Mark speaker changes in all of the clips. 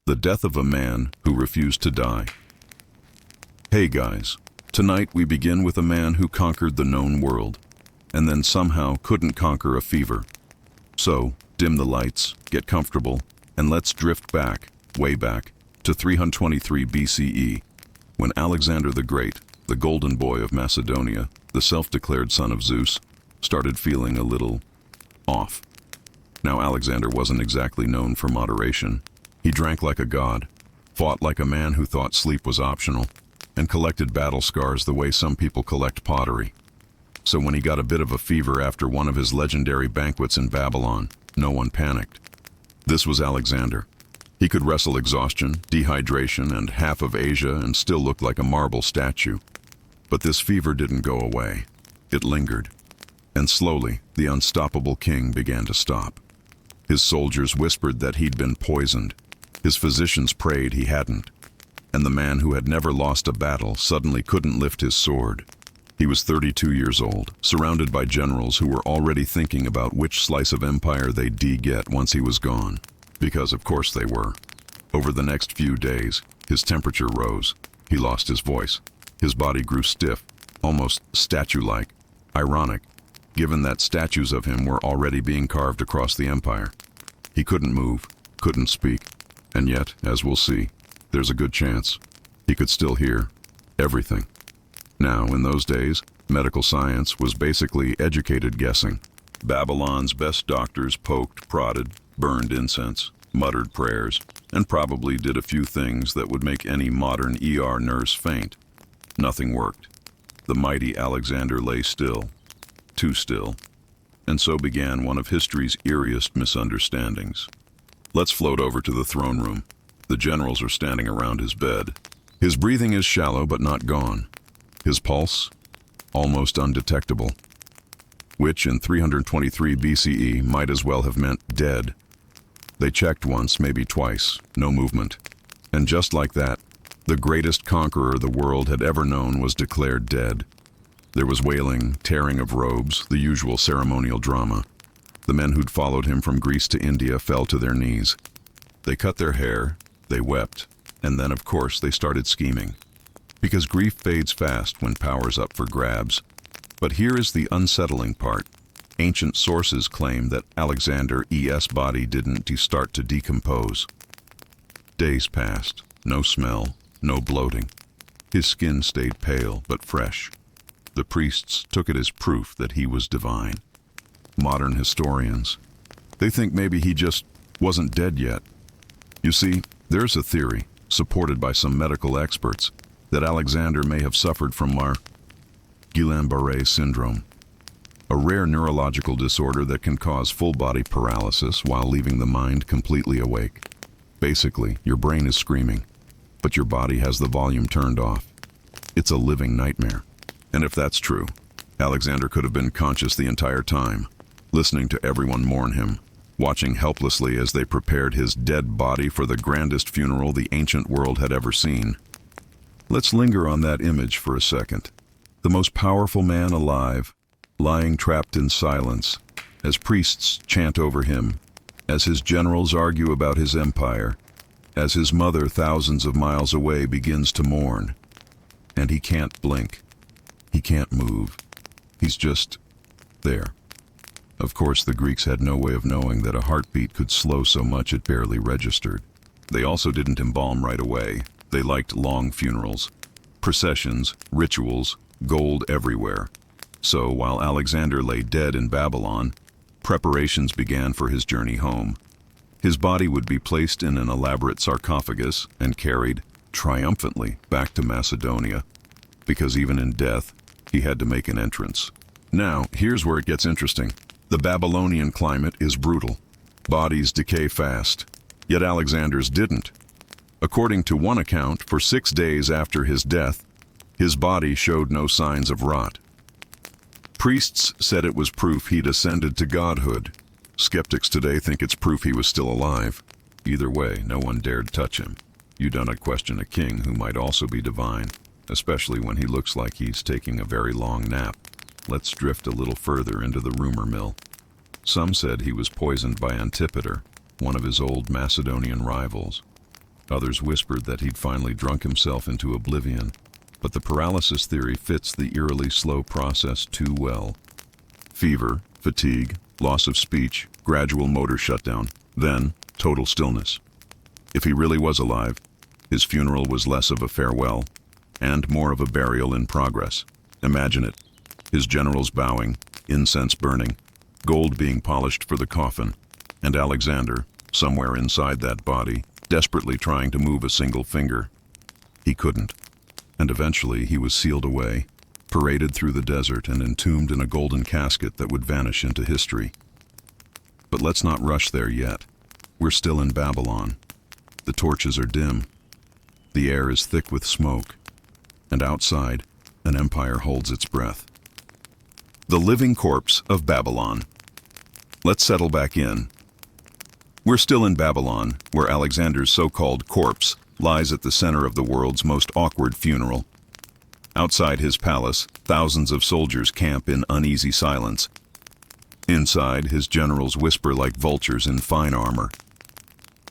Speaker 1: The death of a man who refused to die. Hey guys, tonight we begin with a man who conquered the known world, and then somehow couldn't conquer a fever. So, dim the lights, get comfortable, and let's drift back, way back, to 323 BCE, when Alexander the Great, the golden boy of Macedonia, the self-declared son of Zeus, started feeling a little off. Now Alexander wasn't exactly known for moderation. He drank like a god, fought like a man who thought sleep was optional, and collected battle scars the way some people collect pottery. So when he got a bit of a fever after one of his legendary banquets in Babylon, no one panicked. This was Alexander. He could wrestle exhaustion, dehydration, and half of Asia and still look like a marble statue. But this fever didn't go away. It lingered. And slowly, the unstoppable king began to stop. His soldiers whispered that he'd been poisoned. His physicians prayed he hadn't. And the man who had never lost a battle suddenly couldn't lift his sword. He was 32 years old, surrounded by generals who were already thinking about which slice of empire they'd get once he was gone. Because of course they were. Over the next few days, his temperature rose. He lost his voice. His body grew stiff, almost statue-like. Ironic, given that statues of him were already being carved across the empire. He couldn't move, couldn't speak, and yet, as we'll see, there's a good chance he could still hear everything. Now, in those days, medical science was basically educated guessing. Babylon's best doctors poked, prodded, burned incense, muttered prayers, and probably did a few things that would make any modern ER nurse faint. Nothing worked. The mighty Alexander lay still, too still, and so began one of history's eeriest misunderstandings. Let's float over to the throne room. The generals are standing around his bed. His breathing is shallow but not gone. His pulse, almost undetectable, which in 323 BCE might as well have meant dead. They checked once, maybe twice, no movement. And just like that, the greatest conqueror the world had ever known was declared dead. There was wailing, tearing of robes, the usual ceremonial drama. The men who'd followed him from Greece to India fell to their knees. They cut their hair, they wept, and then of course they started scheming. Because grief fades fast when power's up for grabs. But here is the unsettling part. Ancient sources claim that Alexander's body didn't start to decompose. Days passed, no smell, no bloating. His skin stayed pale but fresh. The priests took it as proof that he was divine. Modern historians, they think maybe he just wasn't dead yet. You see, there's a theory, supported by some medical experts, that Alexander may have suffered from Guillain-Barré syndrome, a rare neurological disorder that can cause full-body paralysis while leaving the mind completely awake. Basically, your brain is screaming, but your body has the volume turned off. It's a living nightmare. And if that's true, Alexander could have been conscious the entire time, listening to everyone mourn him, watching helplessly as they prepared his dead body for the grandest funeral the ancient world had ever seen. Let's linger on that image for a second. The most powerful man alive, lying trapped in silence, as priests chant over him, as his generals argue about his empire, as his mother thousands of miles away begins to mourn. And he can't blink. He can't move. He's just there. Of course, the Greeks had no way of knowing that a heartbeat could slow so much it barely registered. They also didn't embalm right away. They liked long funerals, processions, rituals, gold everywhere. So while Alexander lay dead in Babylon, preparations began for his journey home. His body would be placed in an elaborate sarcophagus and carried triumphantly back to Macedonia, because even in death, he had to make an entrance. Now, here's where it gets interesting. The Babylonian climate is brutal. Bodies decay fast, yet Alexander's didn't. According to one account, for 6 days after his death, his body showed no signs of rot. Priests said it was proof he'd ascended to godhood. Skeptics today think it's proof he was still alive. Either way, no one dared touch him. You do not question a king who might also be divine, especially when he looks like he's taking a very long nap. Let's drift a little further into the rumor mill. Some said he was poisoned by Antipater, one of his old Macedonian rivals. Others whispered that he'd finally drunk himself into oblivion, but the paralysis theory fits the eerily slow process too well. Fever, fatigue, loss of speech, gradual motor shutdown, then total stillness. If he really was alive, his funeral was less of a farewell and more of a burial in progress. Imagine it. His generals bowing, incense burning, gold being polished for the coffin, and Alexander, somewhere inside that body, desperately trying to move a single finger. He couldn't, and eventually he was sealed away, paraded through the desert and entombed in a golden casket that would vanish into history. But let's not rush there yet. We're still in Babylon. The torches are dim. The air is thick with smoke. And outside, an empire holds its breath. The living corpse of Babylon. Let's settle back in. We're still in Babylon, where Alexander's so-called corpse lies at the center of the world's most awkward funeral. Outside his palace, thousands of soldiers camp in uneasy silence. Inside, his generals whisper like vultures in fine armor.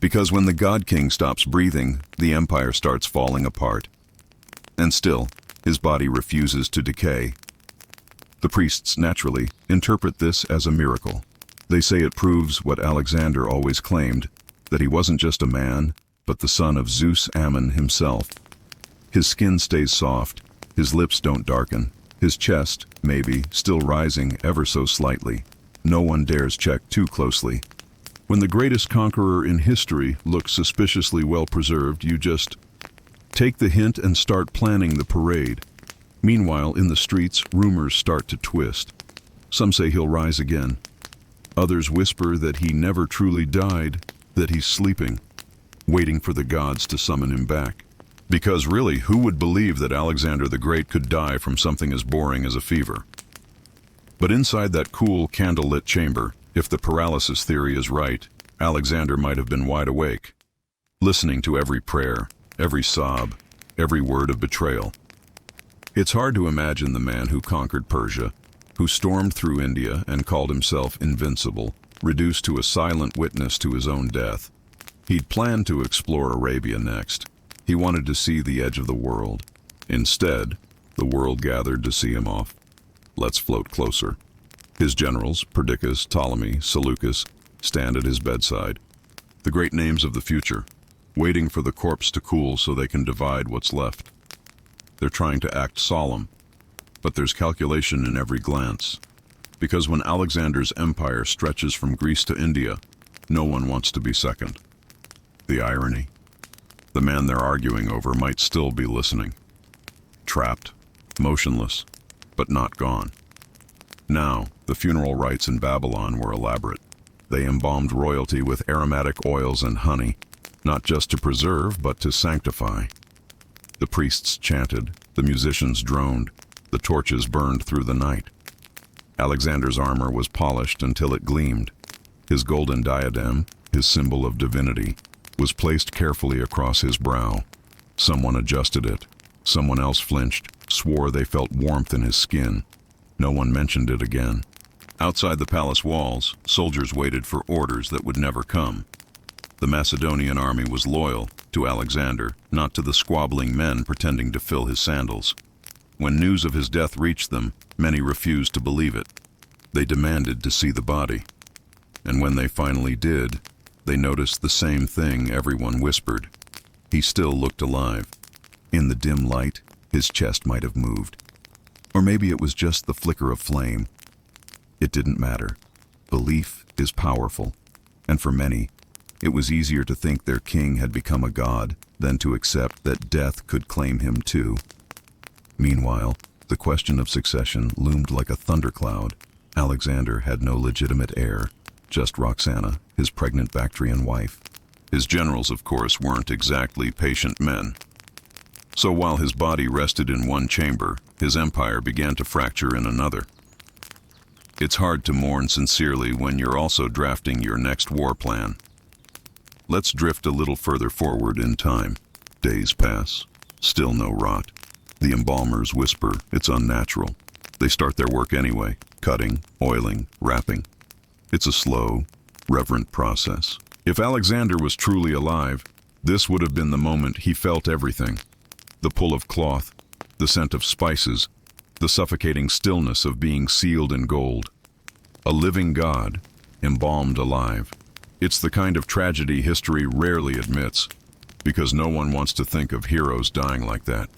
Speaker 1: Because when the God King stops breathing, the empire starts falling apart. And still, his body refuses to decay. The priests, naturally, interpret this as a miracle. They say it proves what Alexander always claimed, that he wasn't just a man, but the son of Zeus Ammon himself. His skin stays soft, his lips don't darken, his chest, maybe, still rising ever so slightly. No one dares check too closely. When the greatest conqueror in history looks suspiciously well preserved, you just take the hint and start planning the parade. Meanwhile, in the streets, rumors start to twist. Some say he'll rise again. Others whisper that he never truly died, that he's sleeping, waiting for the gods to summon him back. Because really, who would believe that Alexander the Great could die from something as boring as a fever? But inside that cool, candlelit chamber, if the paralysis theory is right, Alexander might have been wide awake, listening to every prayer, every sob, every word of betrayal. It's hard to imagine the man who conquered Persia, who stormed through India and called himself invincible, reduced to a silent witness to his own death. He'd planned to explore Arabia next. He wanted to see the edge of the world. Instead, the world gathered to see him off. Let's float closer. His generals, Perdiccas, Ptolemy, Seleucus, stand at his bedside. The great names of the future, waiting for the corpse to cool so they can divide what's left. They're trying to act solemn, but there's calculation in every glance. Because when Alexander's empire stretches from Greece to India, no one wants to be second. The irony. The man they're arguing over might still be listening. Trapped, motionless, but not gone. Now, the funeral rites in Babylon were elaborate. They embalmed royalty with aromatic oils and honey, not just to preserve, but to sanctify. The priests chanted, the musicians droned, the torches burned through the night. Alexander's armor was polished until it gleamed. His golden diadem, his symbol of divinity, was placed carefully across his brow. Someone adjusted it. Someone else flinched, swore they felt warmth in his skin. No one mentioned it again. Outside the palace walls, soldiers waited for orders that would never come. The Macedonian army was loyal to Alexander, not to the squabbling men pretending to fill his sandals. When news of his death reached them, many refused to believe it. They demanded to see the body. And when they finally did, they noticed the same thing everyone whispered. He still looked alive. In the dim light, his chest might have moved. Or maybe it was just the flicker of flame. It didn't matter. Belief is powerful. And for many, it was easier to think their king had become a god than to accept that death could claim him too. Meanwhile, the question of succession loomed like a thundercloud. Alexander had no legitimate heir, just Roxana, his pregnant Bactrian wife. His generals, of course, weren't exactly patient men. So while his body rested in one chamber, his empire began to fracture in another. It's hard to mourn sincerely when you're also drafting your next war plan. Let's drift a little further forward in time. Days pass. Still no rot. The embalmers whisper it's unnatural. They start their work anyway, cutting, oiling, wrapping. It's a slow, reverent process. If Alexander was truly alive, This would have been the moment he felt everything. The pull of cloth, the scent of spices, the suffocating stillness of being sealed in gold. A living god, embalmed alive. It's the kind of tragedy history rarely admits, because no one wants to think of heroes dying like that.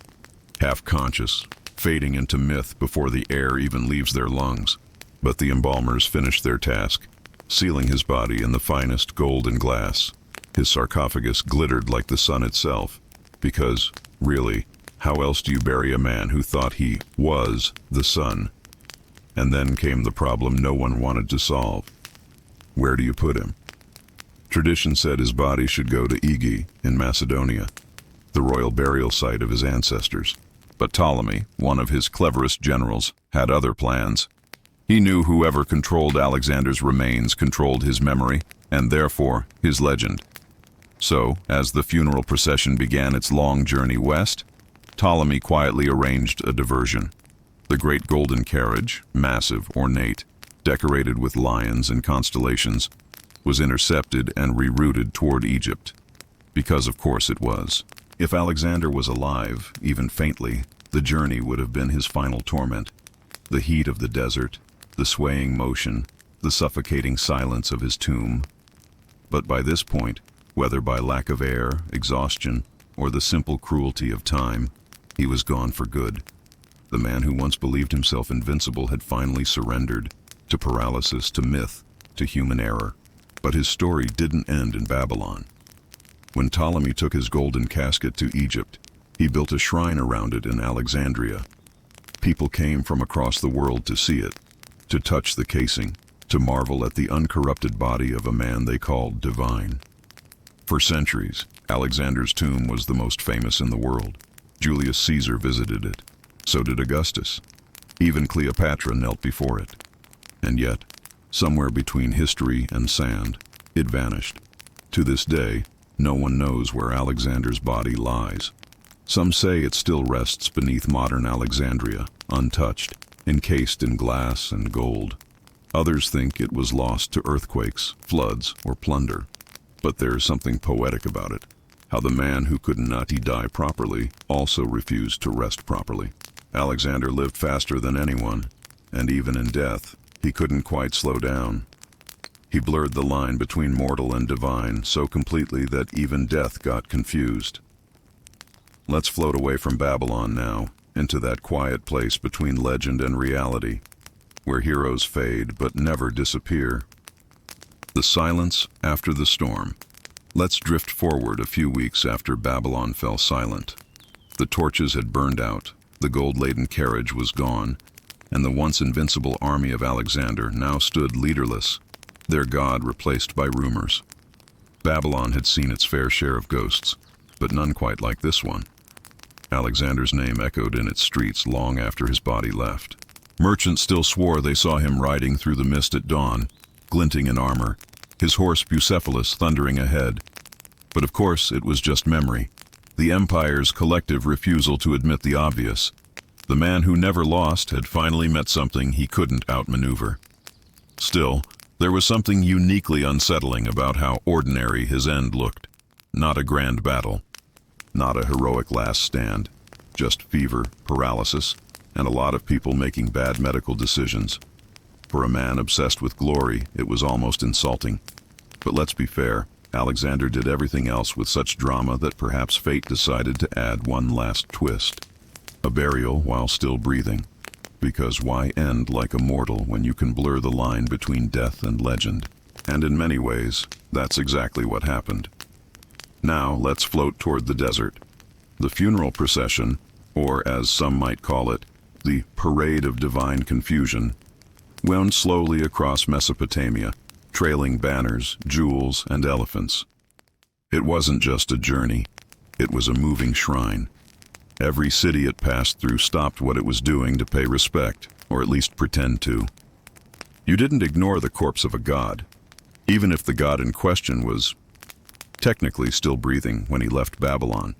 Speaker 1: Half-conscious, fading into myth before the air even leaves their lungs. But the embalmers finished their task, sealing his body in the finest gold and glass. His sarcophagus glittered like the sun itself, because, really, how else do you bury a man who thought he was the sun? And then came the problem no one wanted to solve. Where do you put him? Tradition said his body should go to Igi in Macedonia, the royal burial site of his ancestors. But Ptolemy, one of his cleverest generals, had other plans. He knew whoever controlled Alexander's remains controlled his memory, and therefore his legend. So, as the funeral procession began its long journey west, Ptolemy quietly arranged a diversion. The great golden carriage, massive, ornate, decorated with lions and constellations, was intercepted and rerouted toward Egypt. Because of course it was. If Alexander was alive, even faintly, the journey would have been his final torment. The heat of the desert, the swaying motion, the suffocating silence of his tomb. But by this point, whether by lack of air, exhaustion, or the simple cruelty of time, he was gone for good. The man who once believed himself invincible had finally surrendered, to paralysis, to myth, to human error. But his story didn't end in Babylon. When Ptolemy took his golden casket to Egypt, he built a shrine around it in Alexandria. People came from across the world to see it, to touch the casing, to marvel at the uncorrupted body of a man they called divine. For centuries, Alexander's tomb was the most famous in the world. Julius Caesar visited it. So did Augustus. Even Cleopatra knelt before it. And yet, somewhere between history and sand, it vanished. To this day, no one knows where Alexander's body lies. Some say it still rests beneath modern Alexandria, untouched, encased in glass and gold. Others think it was lost to earthquakes, floods, or plunder. But there's something poetic about it. How the man who could not die properly also refused to rest properly. Alexander lived faster than anyone, and even in death, he couldn't quite slow down. He blurred the line between mortal and divine so completely that even death got confused. Let's float away from Babylon now, into that quiet place between legend and reality, where heroes fade but never disappear. The silence after the storm. Let's drift forward a few weeks after Babylon fell silent. The torches had burned out, the gold-laden carriage was gone, and the once invincible army of Alexander now stood leaderless, their god replaced by rumors. Babylon had seen its fair share of ghosts, but none quite like this one. Alexander's name echoed in its streets long after his body left. Merchants still swore they saw him riding through the mist at dawn, glinting in armor, his horse Bucephalus thundering ahead. But of course it was just memory, the empire's collective refusal to admit the obvious. The man who never lost had finally met something he couldn't outmaneuver. Still, there was something uniquely unsettling about how ordinary his end looked. Not a grand battle, not a heroic last stand, just fever, paralysis, and a lot of people making bad medical decisions. For a man obsessed with glory, it was almost insulting. But let's be fair, Alexander did everything else with such drama that perhaps fate decided to add one last twist. A burial while still breathing. Because why end like a mortal when you can blur the line between death and legend? And in many ways, that's exactly what happened. Now let's float toward the desert. The funeral procession, or as some might call it, the parade of divine confusion, wound slowly across Mesopotamia, trailing banners, jewels, and elephants. It wasn't just a journey, it was a moving shrine. Every city it passed through stopped what it was doing to pay respect, or at least pretend to. You didn't ignore the corpse of a god, even if the god in question was technically still breathing when he left Babylon.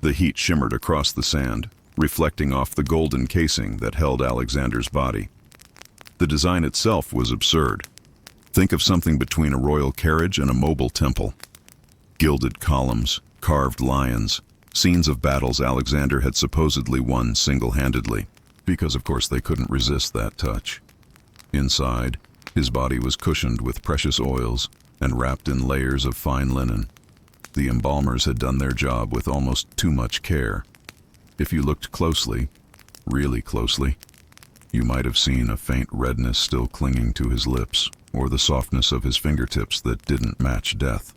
Speaker 1: The heat shimmered across the sand, reflecting off the golden casing that held Alexander's body. The design itself was absurd. Think of something between a royal carriage and a mobile temple. Gilded columns, carved lions, scenes of battles Alexander had supposedly won single-handedly, because of course they couldn't resist that touch. Inside, his body was cushioned with precious oils and wrapped in layers of fine linen. The embalmers had done their job with almost too much care. If you looked closely, really closely, you might have seen a faint redness still clinging to his lips, or the softness of his fingertips that didn't match death.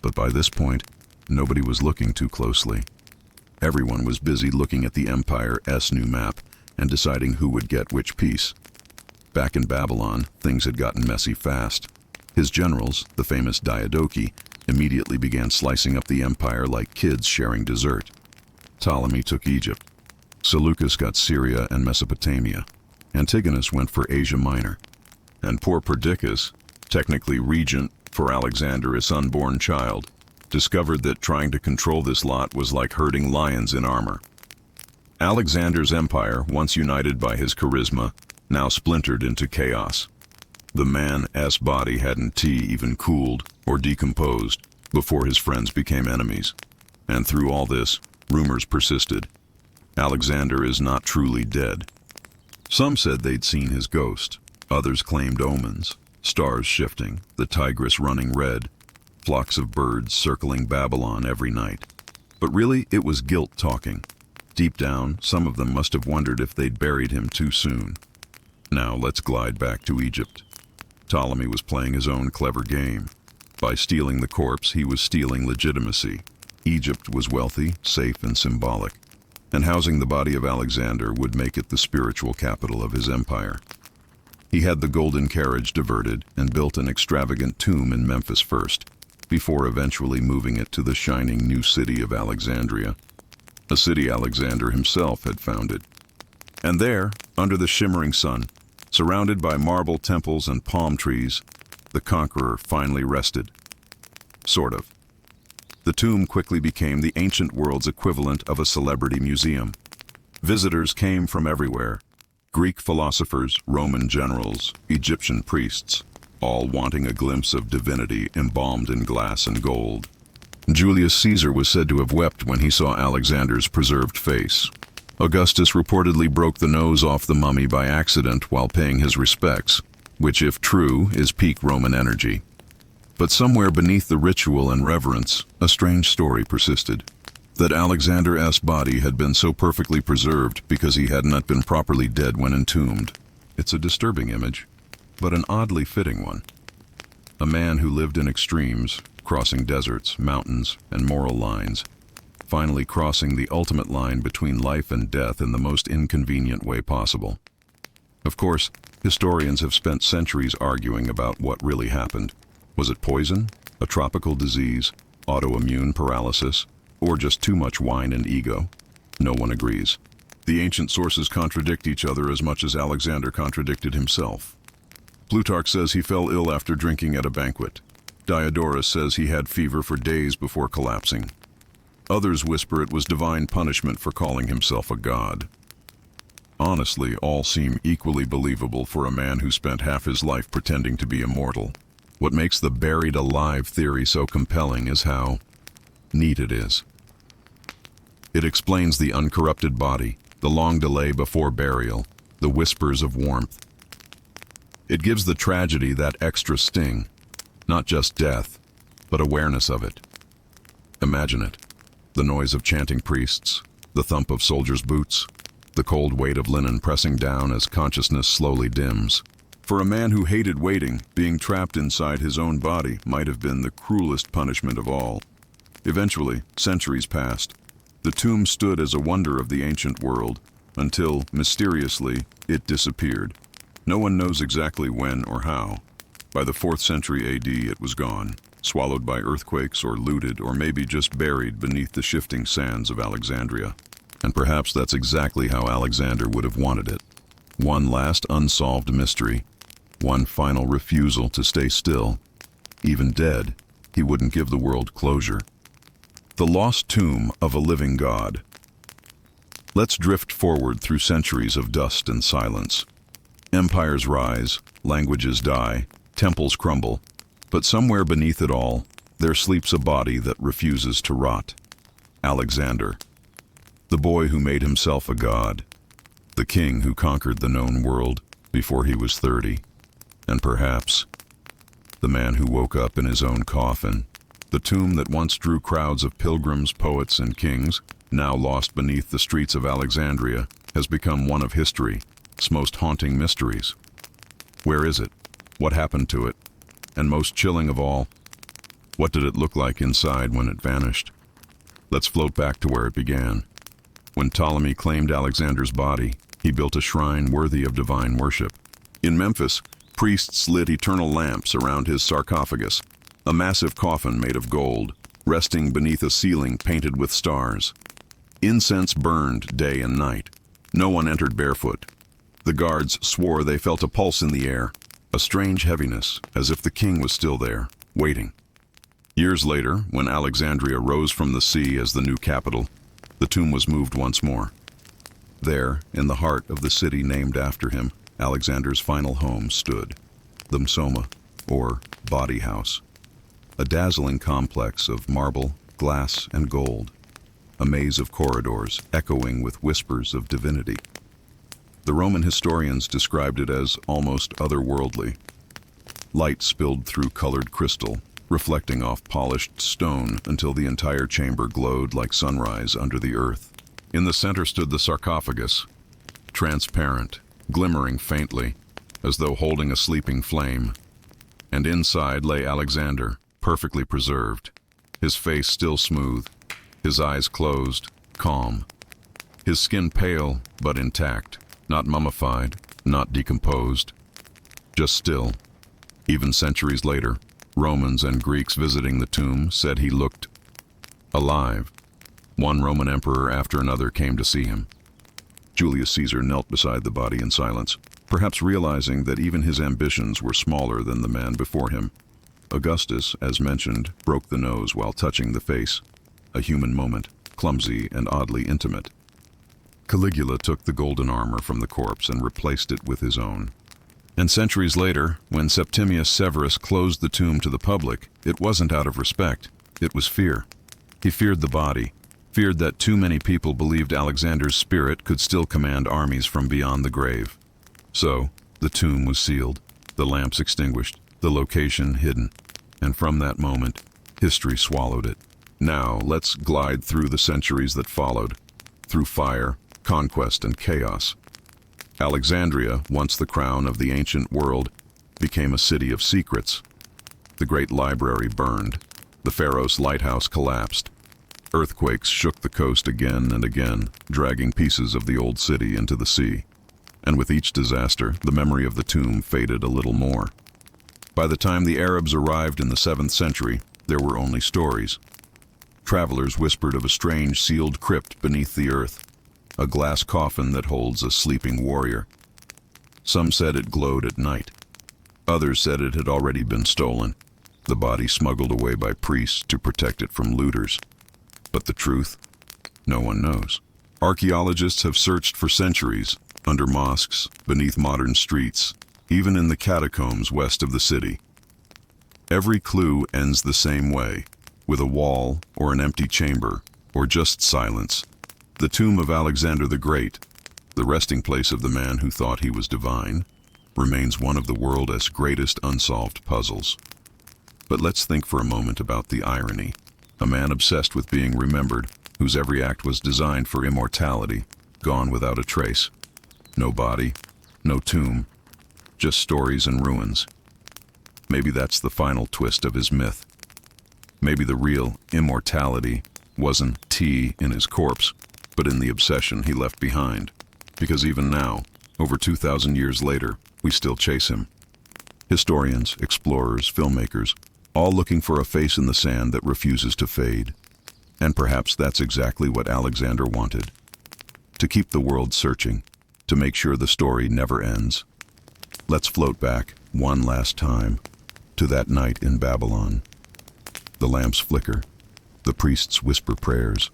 Speaker 1: But by this point, nobody was looking too closely. Everyone was busy looking at the Empire's new map and deciding who would get which piece. Back in Babylon, things had gotten messy fast. His generals, the famous Diadochi, immediately began slicing up the empire like kids sharing dessert. Ptolemy took Egypt. Seleucus got Syria and Mesopotamia. Antigonus went for Asia Minor. And poor Perdiccas, technically regent for Alexander, his unborn child, discovered that trying to control this lot was like herding lions in armor. Alexander's empire, once united by his charisma, now splintered into chaos. The man's body hadn't even cooled or decomposed before his friends became enemies. And through all this, rumors persisted. Alexander is not truly dead. Some said they'd seen his ghost. Others claimed omens, stars shifting, the Tigris running red, flocks of birds circling Babylon every night. But really, it was guilt talking. Deep down, some of them must have wondered if they'd buried him too soon. Now let's glide back to Egypt. Ptolemy was playing his own clever game. By stealing the corpse, he was stealing legitimacy. Egypt was wealthy, safe, and symbolic, and housing the body of Alexander would make it the spiritual capital of his empire. He had the golden carriage diverted and built an extravagant tomb in Memphis first, before eventually moving it to the shining new city of Alexandria, a city Alexander himself had founded. And there, under the shimmering sun, surrounded by marble temples and palm trees, the conqueror finally rested. Sort of. The tomb quickly became the ancient world's equivalent of a celebrity museum. Visitors came from everywhere. Greek philosophers, Roman generals, Egyptian priests, all wanting a glimpse of divinity embalmed in glass and gold. Julius Caesar was said to have wept when he saw Alexander's preserved face. Augustus reportedly broke the nose off the mummy by accident while paying his respects, which, if true, is peak Roman energy. But somewhere beneath the ritual and reverence, a strange story persisted. That Alexander's body had been so perfectly preserved because he had not been properly dead when entombed. It's a disturbing image, but an oddly fitting one. A man who lived in extremes, crossing deserts, mountains, and moral lines, finally crossing the ultimate line between life and death in the most inconvenient way possible. Of course, historians have spent centuries arguing about what really happened. Was it poison, a tropical disease, autoimmune paralysis, or just too much wine and ego? No one agrees. The ancient sources contradict each other as much as Alexander contradicted himself. Plutarch says he fell ill after drinking at a banquet. Diodorus says he had fever for days before collapsing. Others whisper it was divine punishment for calling himself a god. Honestly, all seem equally believable for a man who spent half his life pretending to be immortal. What makes the buried alive theory so compelling is how neat it is. It explains the uncorrupted body, the long delay before burial, the whispers of warmth. It gives the tragedy that extra sting, not just death, but awareness of it. Imagine it. The noise of chanting priests, the thump of soldiers' boots, the cold weight of linen pressing down as consciousness slowly dims. For a man who hated waiting, being trapped inside his own body might have been the cruelest punishment of all. Eventually, centuries passed. The tomb stood as a wonder of the ancient world, until, mysteriously, it disappeared. No one knows exactly when or how. By the 4th century AD, it was gone, swallowed by earthquakes or looted or maybe just buried beneath the shifting sands of Alexandria. And perhaps that's exactly how Alexander would have wanted it. One last unsolved mystery, one final refusal to stay still. Even dead, he wouldn't give the world closure. The lost tomb of a living god. Let's drift forward through centuries of dust and silence. Empires rise, languages die, temples crumble, but somewhere beneath it all, there sleeps a body that refuses to rot. Alexander, the boy who made himself a god, the king who conquered the known world before he was 30, and perhaps the man who woke up in his own coffin. The tomb that once drew crowds of pilgrims, poets, and kings, now lost beneath the streets of Alexandria, has become one of history's most haunting mysteries. Where is it? What happened to it? And most chilling of all, what did it look like inside when it vanished? Let's float back to where it began. When Ptolemy claimed Alexander's body, he built a shrine worthy of divine worship. In Memphis, priests lit eternal lamps around his sarcophagus, a massive coffin made of gold, resting beneath a ceiling painted with stars. Incense burned day and night. No one entered barefoot. The guards swore they felt a pulse in the air, a strange heaviness, as if the king was still there, waiting. Years later, when Alexandria rose from the sea as the new capital, the tomb was moved once more. There, in the heart of the city named after him, Alexander's final home stood, the Msoma, or Body House, a dazzling complex of marble, glass, and gold, a maze of corridors echoing with whispers of divinity. The Roman historians described it as almost otherworldly. Light spilled through colored crystal, reflecting off polished stone until the entire chamber glowed like sunrise under the earth. In the center stood the sarcophagus, transparent, glimmering faintly, as though holding a sleeping flame. And inside lay Alexander, perfectly preserved, his face still smooth, his eyes closed, calm, his skin pale but intact, not mummified, not decomposed, just still. Even centuries later, Romans and Greeks visiting the tomb said he looked alive. One Roman emperor after another came to see him. Julius Caesar knelt beside the body in silence, perhaps realizing that even his ambitions were smaller than the man before him. Augustus, as mentioned, broke the nose while touching the face, a human moment, clumsy and oddly intimate. Caligula took the golden armor from the corpse and replaced it with his own. And centuries later, when Septimius Severus closed the tomb to the public, it wasn't out of respect, it was fear. He feared the body, feared that too many people believed Alexander's spirit could still command armies from beyond the grave. So, the tomb was sealed, the lamps extinguished, the location hidden, and from that moment, history swallowed it. Now, let's glide through the centuries that followed, through fire, conquest, and chaos. Alexandria, once the crown of the ancient world, became a city of secrets. The great library burned. The Pharos lighthouse collapsed. Earthquakes shook the coast again and again, dragging pieces of the old city into the sea. And with each disaster, the memory of the tomb faded a little more. By the time the Arabs arrived in the 7th century, there were only stories. Travelers whispered of a strange sealed crypt beneath the earth, a glass coffin that holds a sleeping warrior. Some said it glowed at night. Others said it had already been stolen, the body smuggled away by priests to protect it from looters. But the truth? No one knows. Archaeologists have searched for centuries, under mosques, beneath modern streets, even in the catacombs west of the city. Every clue ends the same way, with a wall or an empty chamber, or just silence. The tomb of Alexander the Great, the resting place of the man who thought he was divine, remains one of the world's greatest unsolved puzzles. But let's think for a moment about the irony. A man obsessed with being remembered, whose every act was designed for immortality, gone without a trace. No body, no tomb, just stories and ruins. Maybe that's the final twist of his myth. Maybe the real immortality wasn't tea in his corpse, but in the obsession he left behind. Because even now, over 2,000 years later, we still chase him. Historians, explorers, filmmakers, all looking for a face in the sand that refuses to fade. And perhaps that's exactly what Alexander wanted. To keep the world searching, to make sure the story never ends. Let's float back, one last time, to that night in Babylon. The lamps flicker, the priests whisper prayers,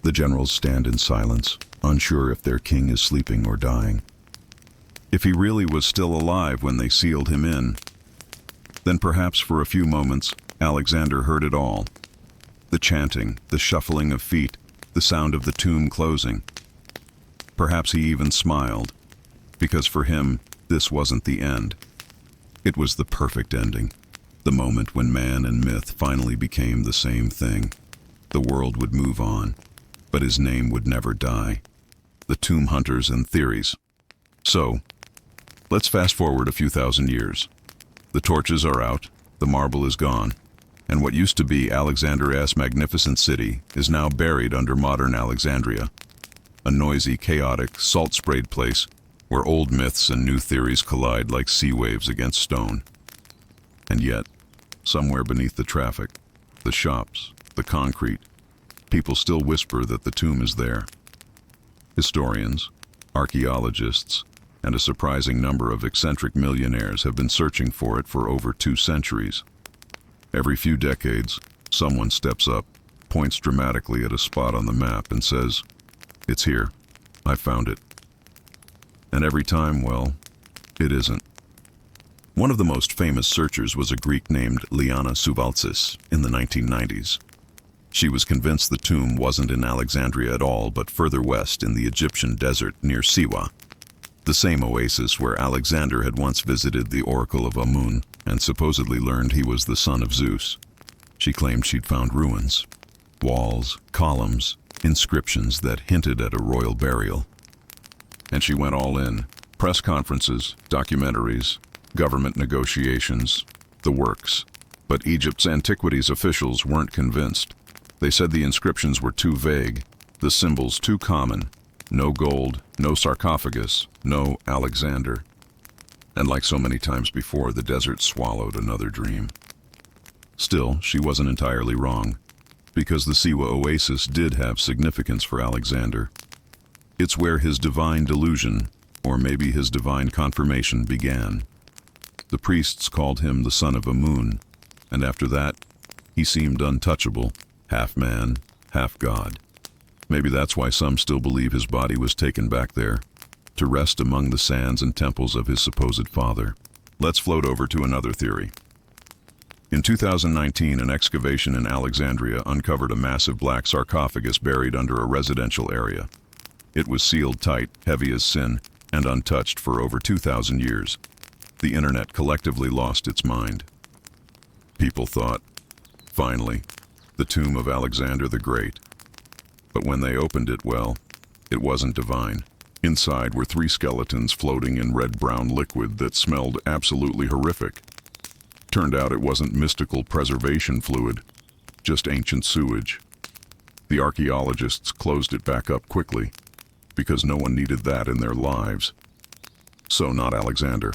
Speaker 1: the generals stand in silence, unsure if their king is sleeping or dying. If he really was still alive when they sealed him in, then perhaps for a few moments, Alexander heard it all. The chanting, the shuffling of feet, the sound of the tomb closing. Perhaps he even smiled, because for him, this wasn't the end. It was the perfect ending, the moment when man and myth finally became the same thing. The world would move on, but his name would never die. The tomb hunters and theories. So, let's fast forward a few thousand years. The torches are out, the marble is gone, and what used to be Alexander's magnificent city is now buried under modern Alexandria, a noisy, chaotic, salt-sprayed place where old myths and new theories collide like sea waves against stone. And yet, somewhere beneath the traffic, the shops, the concrete, people still whisper that the tomb is there. Historians, archaeologists, and a surprising number of eccentric millionaires have been searching for it for over 2 centuries. Every few decades, someone steps up, points dramatically at a spot on the map and says, "It's here. I found it." And every time, well, it isn't. One of the most famous searchers was a Greek named Liana Suvaltsis in the 1990s. She was convinced the tomb wasn't in Alexandria at all, but further west in the Egyptian desert near Siwa, the same oasis where Alexander had once visited the oracle of Amun and supposedly learned he was the son of Zeus. She claimed she'd found ruins, walls, columns, inscriptions that hinted at a royal burial. And she went all in. Press conferences, documentaries, government negotiations, the works. But Egypt's antiquities officials weren't convinced. They said the inscriptions were too vague, the symbols too common. No gold, no sarcophagus, no Alexander. And like so many times before, the desert swallowed another dream. Still, she wasn't entirely wrong, because the Siwa oasis did have significance for Alexander. It's where his divine delusion, or maybe his divine confirmation, began. The priests called him the son of Amun, and after that, he seemed untouchable, half man, half god. Maybe that's why some still believe his body was taken back there, to rest among the sands and temples of his supposed father. Let's float over to another theory. In 2019, an excavation in Alexandria uncovered a massive black sarcophagus buried under a residential area. It was sealed tight, heavy as sin, and untouched for over 2,000 years. The internet collectively lost its mind. People thought, finally, the tomb of Alexander the Great. But when they opened it, well, it wasn't divine. Inside were 3 skeletons floating in red-brown liquid that smelled absolutely horrific. Turned out it wasn't mystical preservation fluid, just ancient sewage. The archaeologists closed it back up quickly, because no one needed that in their lives. So not Alexander.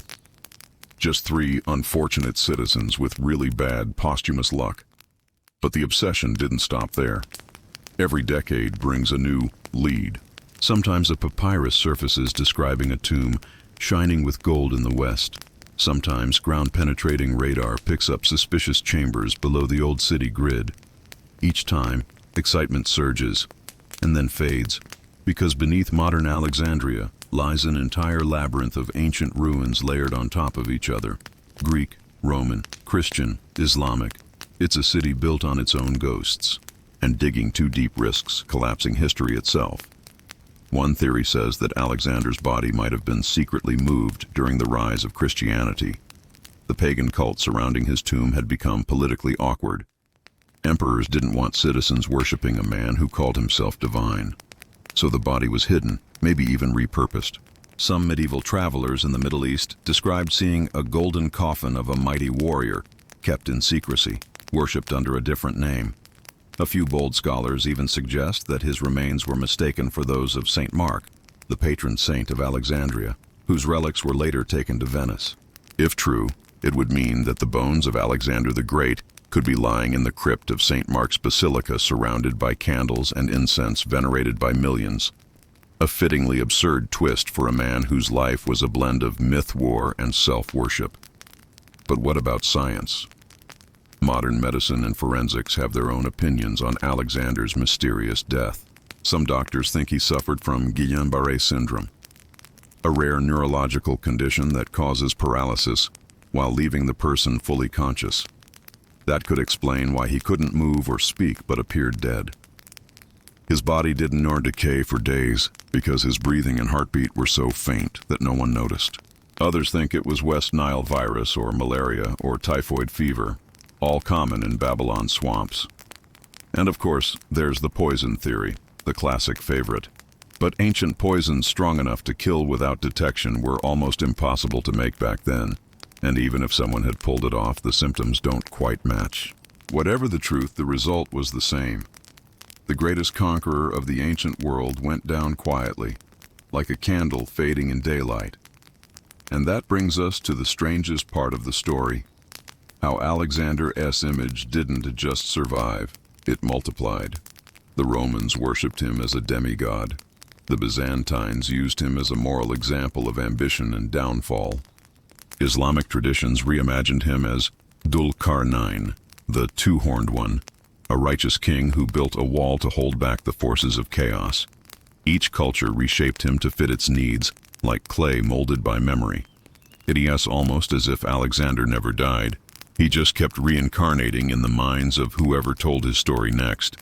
Speaker 1: Just 3 unfortunate citizens with really bad posthumous luck. But the obsession didn't stop there. Every decade brings a new lead. Sometimes a papyrus surfaces describing a tomb shining with gold in the west. Sometimes ground-penetrating radar picks up suspicious chambers below the old city grid. Each time, excitement surges, and then fades, because beneath modern Alexandria lies an entire labyrinth of ancient ruins layered on top of each other. Greek, Roman, Christian, Islamic. It's a city built on its own ghosts, and digging too deep risks collapsing history itself. One theory says that Alexander's body might have been secretly moved during the rise of Christianity. The pagan cult surrounding his tomb had become politically awkward. Emperors didn't want citizens worshipping a man who called himself divine. So the body was hidden, maybe even repurposed. Some medieval travelers in the Middle East described seeing a golden coffin of a mighty warrior, kept in secrecy, worshipped under a different name. A few bold scholars even suggest that his remains were mistaken for those of Saint Mark, the patron saint of Alexandria, whose relics were later taken to Venice. If true, it would mean that the bones of Alexander the Great could be lying in the crypt of St. Mark's Basilica, surrounded by candles and incense venerated by millions. A fittingly absurd twist for a man whose life was a blend of myth, war, and self-worship. But what about science? Modern medicine and forensics have their own opinions on Alexander's mysterious death. Some doctors think he suffered from Guillain-Barré syndrome, a rare neurological condition that causes paralysis while leaving the person fully conscious. That could explain why he couldn't move or speak but appeared dead. His body didn't nor decay for days because his breathing and heartbeat were so faint that no one noticed. Others think it was West Nile virus or malaria or typhoid fever, all common in Babylon swamps. And of course, there's the poison theory, the classic favorite. But ancient poisons strong enough to kill without detection were almost impossible to make back then. And even if someone had pulled it off, the symptoms don't quite match. Whatever the truth, the result was the same. The greatest conqueror of the ancient world went down quietly, like a candle fading in daylight. And that brings us to the strangest part of the story, how Alexander's image didn't just survive, it multiplied. The Romans worshipped him as a demigod. The Byzantines used him as a moral example of ambition and downfall. Islamic traditions reimagined him as Dhul-Qarnayn, the two-horned one, a righteous king who built a wall to hold back the forces of chaos. Each culture reshaped him to fit its needs, like clay molded by memory. It's almost as if Alexander never died. He just kept reincarnating in the minds of whoever told his story next.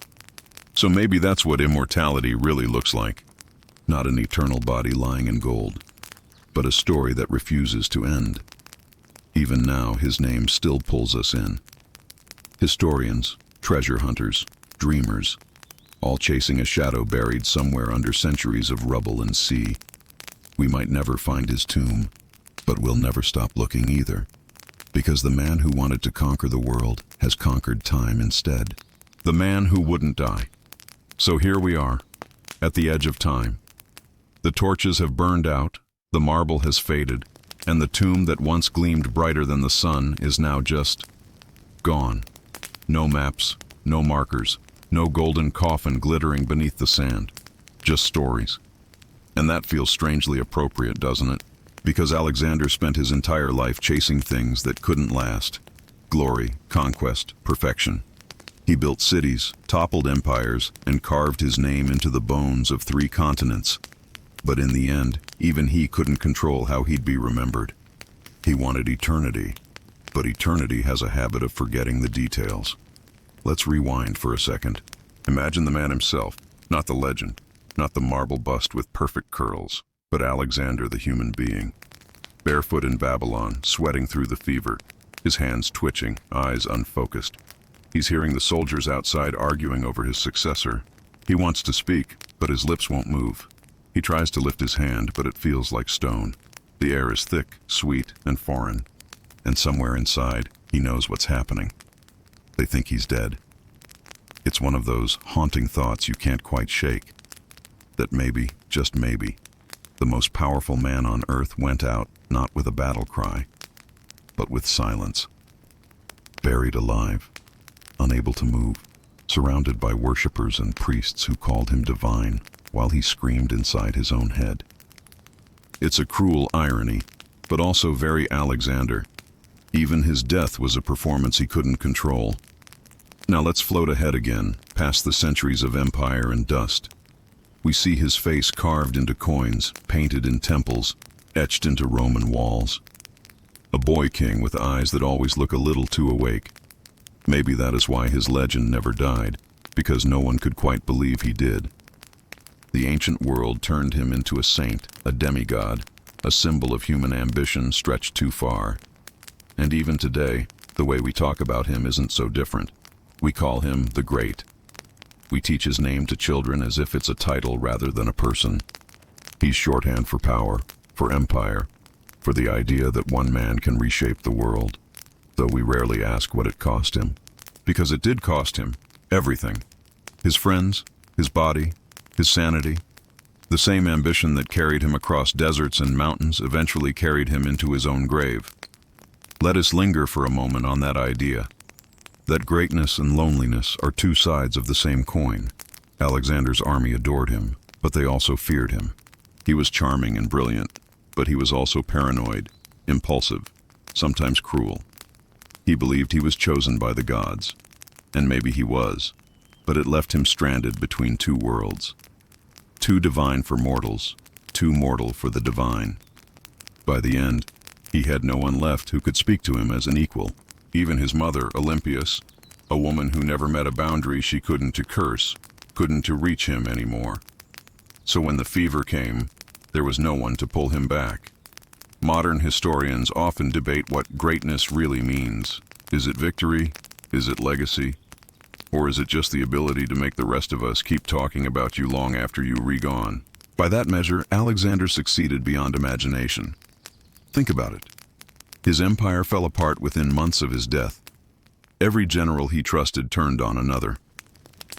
Speaker 1: So maybe that's what immortality really looks like. Not an eternal body lying in gold, but a story that refuses to end. Even now, his name still pulls us in. Historians, treasure hunters, dreamers, all chasing a shadow buried somewhere under centuries of rubble and sea. We might never find his tomb, but we'll never stop looking either, because the man who wanted to conquer the world has conquered time instead. The man who wouldn't die. So here we are, at the edge of time. The torches have burned out, the marble has faded, and the tomb that once gleamed brighter than the sun is now just gone. No maps, no markers, no golden coffin glittering beneath the sand. Just stories. And that feels strangely appropriate, doesn't it? Because Alexander spent his entire life chasing things that couldn't last. Glory, conquest, perfection. He built cities, toppled empires, and carved his name into the bones of 3 continents. But in the end, even he couldn't control how he'd be remembered. He wanted eternity, but eternity has a habit of forgetting the details. Let's rewind for a second. Imagine the man himself, not the legend, not the marble bust with perfect curls, but Alexander the human being. Barefoot in Babylon, sweating through the fever, his hands twitching, eyes unfocused. He's hearing the soldiers outside arguing over his successor. He wants to speak, but his lips won't move. He tries to lift his hand, but it feels like stone. The air is thick, sweet, and foreign. And somewhere inside, he knows what's happening. They think he's dead. It's one of those haunting thoughts you can't quite shake. That maybe, just maybe, the most powerful man on earth went out not with a battle cry, but with silence. Buried alive, unable to move, surrounded by worshippers and priests who called him divine, while he screamed inside his own head. It's a cruel irony, but also very Alexander. Even his death was a performance he couldn't control. Now let's float ahead again, past the centuries of empire and dust. We see his face carved into coins, painted in temples, etched into Roman walls. A boy king with eyes that always look a little too awake. Maybe that is why his legend never died, because no one could quite believe he did. The ancient world turned him into a saint, a demigod, a symbol of human ambition stretched too far. And even today, the way we talk about him isn't so different. We call him the Great. We teach his name to children as if it's a title rather than a person. He's shorthand for power, for empire, for the idea that one man can reshape the world. Though we rarely ask what it cost him. Because it did cost him everything. His friends, his body, his sanity. The same ambition that carried him across deserts and mountains eventually carried him into his own grave. Let us linger for a moment on that idea. That greatness and loneliness are 2 sides of the same coin. Alexander's army adored him, but they also feared him. He was charming and brilliant, but he was also paranoid, impulsive, sometimes cruel. He believed he was chosen by the gods, and maybe he was, but it left him stranded between 2 worlds. 2 divine for mortals, 2 mortal for the divine. By the end, he had no one left who could speak to him as an equal. Even his mother, Olympias, a woman who never met a boundary she couldn't to curse, couldn't to reach him anymore. So when the fever came, there was no one to pull him back. Modern historians often debate what greatness really means. Is it victory? Is it legacy? Or is it just the ability to make the rest of us keep talking about you long after you're gone? By that measure, Alexander succeeded beyond imagination. Think about it. His empire fell apart within months of his death. Every general he trusted turned on another.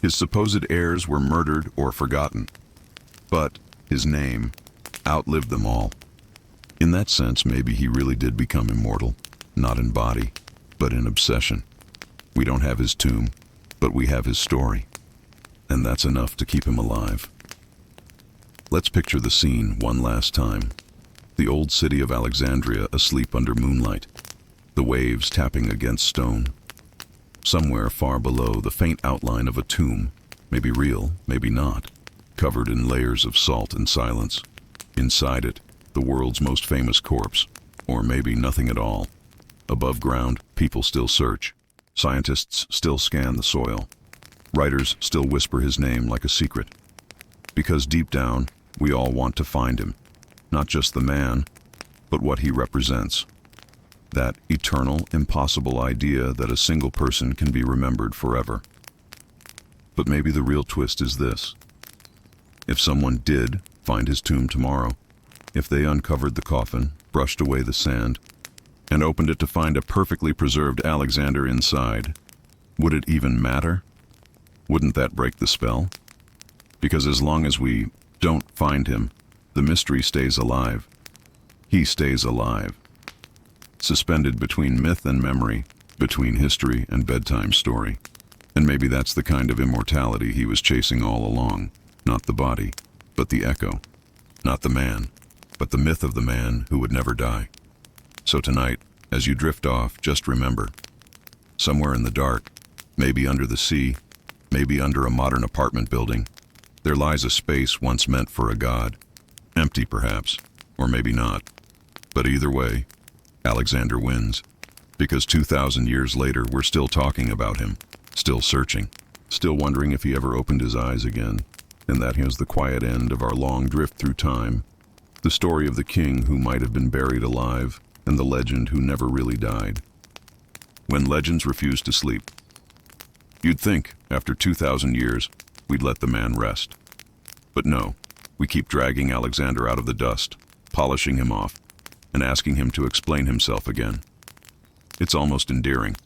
Speaker 1: His supposed heirs were murdered or forgotten. But his name outlived them all. In that sense, maybe he really did become immortal, not in body, but in obsession. We don't have his tomb, but we have his story. And that's enough to keep him alive. Let's picture the scene one last time. The old city of Alexandria asleep under moonlight, the waves tapping against stone. Somewhere far below, the faint outline of a tomb, maybe real, maybe not, covered in layers of salt and silence. Inside it, the world's most famous corpse, or maybe nothing at all. Above ground, people still search. Scientists still scan the soil. Writers still whisper his name like a secret. Because deep down, we all want to find him. Not just the man, but what he represents. That eternal, impossible idea that a single person can be remembered forever. But maybe the real twist is this. If someone did find his tomb tomorrow, if they uncovered the coffin, brushed away the sand, and opened it to find a perfectly preserved Alexander inside, would it even matter? Wouldn't that break the spell? Because as long as we don't find him, the mystery stays alive. He stays alive. Suspended between myth and memory, between history and bedtime story. And maybe that's the kind of immortality he was chasing all along. Not the body, but the echo. Not the man, but the myth of the man who would never die. So tonight, as you drift off, just remember, somewhere in the dark, maybe under the sea, maybe under a modern apartment building, there lies a space once meant for a god. Empty perhaps, or maybe not. But either way, Alexander wins. Because 2,000 years later, we're still talking about him, still searching, still wondering if he ever opened his eyes again. And that is the quiet end of our long drift through time. The story of the king who might have been buried alive, and the legend who never really died. When legends refuse to sleep. You'd think, after 2,000 years, we'd let the man rest. But no, we keep dragging Alexander out of the dust, polishing him off, and asking him to explain himself again. It's almost endearing.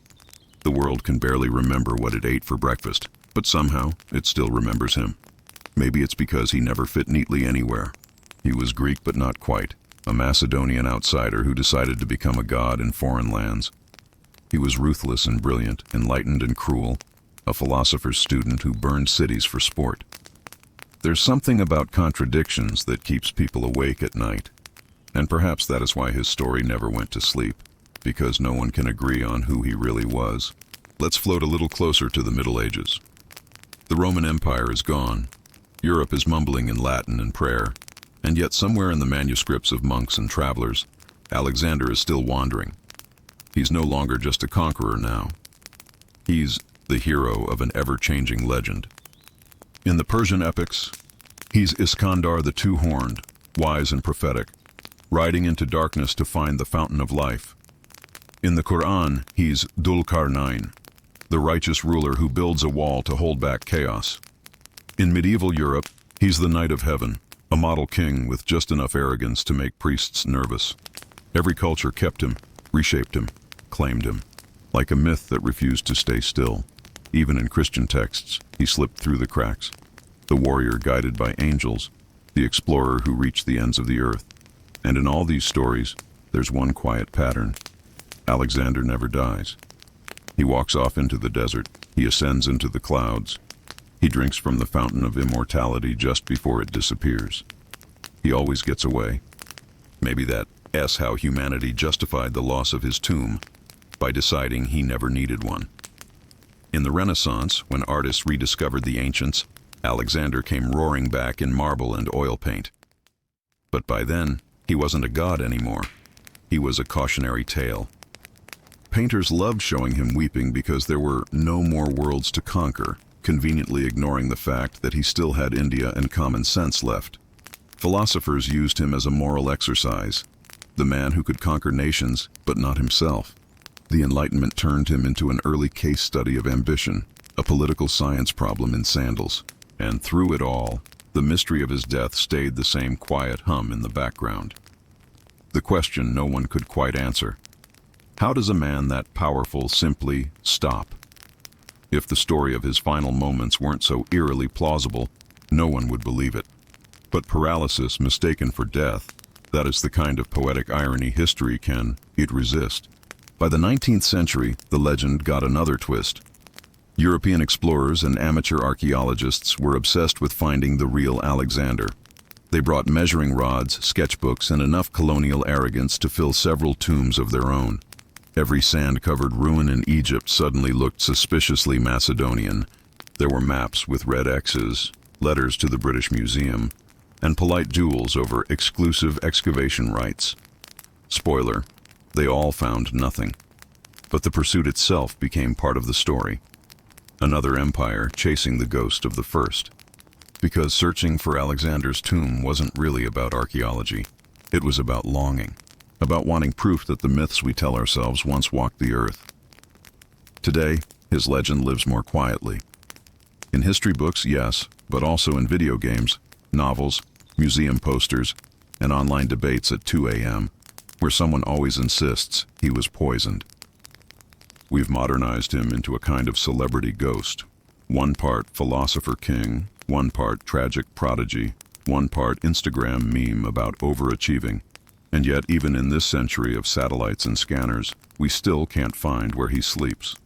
Speaker 1: The world can barely remember what it ate for breakfast, but somehow it still remembers him. Maybe it's because he never fit neatly anywhere. He was Greek but not quite, a Macedonian outsider who decided to become a god in foreign lands. He was ruthless and brilliant, enlightened and cruel, a philosopher's student who burned cities for sport. There's something about contradictions that keeps people awake at night. And perhaps that is why his story never went to sleep, because no one can agree on who he really was. Let's float a little closer to the Middle Ages. The Roman Empire is gone. Europe is mumbling in Latin and prayer. And yet somewhere in the manuscripts of monks and travelers, Alexander is still wandering. He's no longer just a conqueror now. He's the hero of an ever-changing legend. In the Persian epics, he's Iskandar the Two-Horned, wise and prophetic, riding into darkness to find the fountain of life. In the Quran, he's Dhul-Qarnayn, the righteous ruler who builds a wall to hold back chaos. In medieval Europe, he's the Knight of Heaven, a model king with just enough arrogance to make priests nervous. Every culture kept him, reshaped him, claimed him, like a myth that refused to stay still. Even in Christian texts, he slipped through the cracks. The warrior guided by angels, the explorer who reached the ends of the earth. And in all these stories, there's one quiet pattern. Alexander never dies. He walks off into the desert. He ascends into the clouds. He drinks from the fountain of immortality just before it disappears. He always gets away. Maybe that's how humanity justified the loss of his tomb, by deciding he never needed one. In the Renaissance, when artists rediscovered the ancients, Alexander came roaring back in marble and oil paint. But by then, he wasn't a god anymore. He was a cautionary tale. Painters loved showing him weeping because there were no more worlds to conquer, conveniently ignoring the fact that he still had India and common sense left. Philosophers used him as a moral exercise, the man who could conquer nations, but not himself. The Enlightenment turned him into an early case study of ambition, a political science problem in sandals. And through it all, the mystery of his death stayed the same quiet hum in the background. The question no one could quite answer: how does a man that powerful simply stop? If the story of his final moments weren't so eerily plausible, no one would believe it. But paralysis mistaken for death, that is the kind of poetic irony history can resist. By the 19th century, the legend got another twist. European explorers and amateur archaeologists were obsessed with finding the real Alexander. They brought measuring rods, sketchbooks, and enough colonial arrogance to fill several tombs of their own. Every sand-covered ruin in Egypt suddenly looked suspiciously Macedonian. There were maps with red X's, letters to the British Museum, and polite duels over exclusive excavation rights. Spoiler, they all found nothing. But the pursuit itself became part of the story. Another empire chasing the ghost of the first. Because searching for Alexander's tomb wasn't really about archaeology. It was about longing, about wanting proof that the myths we tell ourselves once walked the earth. Today, his legend lives more quietly. In history books, yes, but also in video games, novels, museum posters, and online debates at 2 a.m., where someone always insists he was poisoned. We've modernized him into a kind of celebrity ghost. One part philosopher king, one part tragic prodigy, one part Instagram meme about overachieving. And yet, even in this century of satellites and scanners, we still can't find where he sleeps.